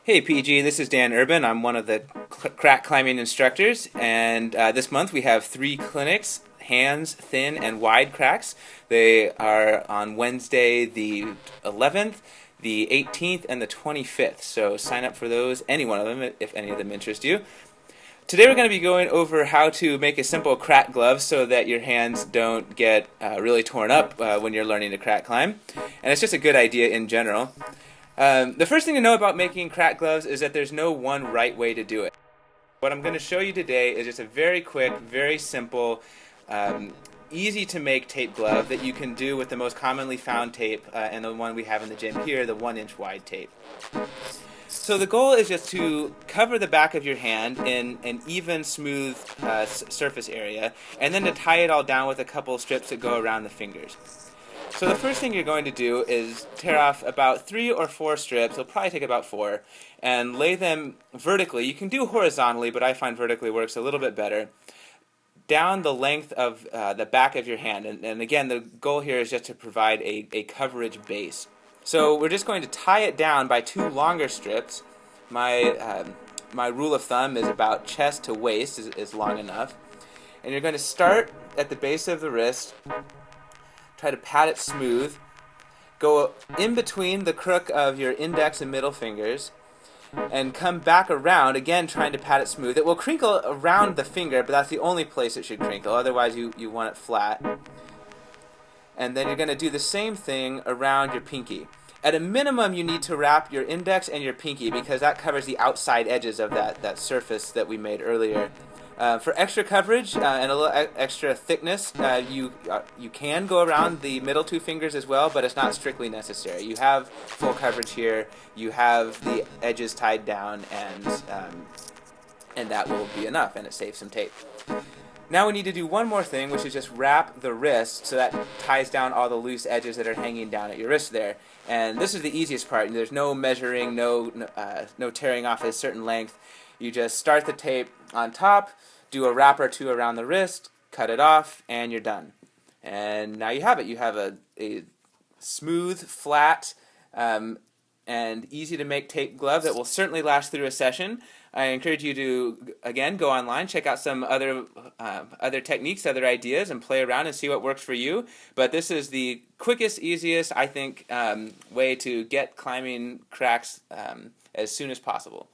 Hey PG, this is Dan Urban. I'm one of the crack climbing instructors, and this month we have 3 clinics: hands, thin, and wide cracks. They are on Wednesday the 11th, the 18th, and the 25th. So sign up for those, any one of them, if any of them interest you. Today we're going to be going over how to make a simple crack glove so that your hands don't get really torn up when you're learning to crack climb. And it's just a good idea in general. The first thing to know about making crack gloves is that there's no one right way to do it. What I'm going to show you today is just a very quick, very simple, easy to make tape glove that you can do with the most commonly found tape and the one we have in the gym here, the 1-inch wide tape. So the goal is just to cover the back of your hand in an even, smooth surface area, and then to tie it all down with a couple strips that go around the fingers. So the first thing you're going to do is tear off about 3 or 4 strips. It'll probably take about 4, and lay them vertically. You can do horizontally, but I find vertically works a little bit better, down the length of the back of your hand. And again, the goal here is just to provide a coverage base. So we're just going to tie it down by 2 longer strips. My rule of thumb is about chest to waist is long enough. And you're going to start at the base of the wrist. Try to pat it smooth. Go in between the crook of your index and middle fingers and come back around, again trying to pat it smooth. It will crinkle around the finger, but that's the only place it should crinkle. Otherwise you want it flat. And then you're going to do the same thing around your pinky. At a minimum, you need to wrap your index and your pinky because that covers the outside edges of that surface that we made earlier. For extra coverage and a little extra thickness, you can go around the middle 2 fingers as well, but it's not strictly necessary. You have full coverage here. You have the edges tied down, and that will be enough, and it saves some tape. Now we need to do one more thing, which is just wrap the wrist so that ties down all the loose edges that are hanging down at your wrist there. And this is the easiest part. There's no measuring, no tearing off a certain length. You just start the tape on top, do a wrap or 2 around the wrist, cut it off, and you're done. And now you have it. You have a smooth, flat, and easy to make tape glove that will certainly last through a session. I encourage you to, again, go online, check out some other techniques, other ideas, and play around and see what works for you. But this is the quickest, easiest, I think, way to get climbing cracks as soon as possible.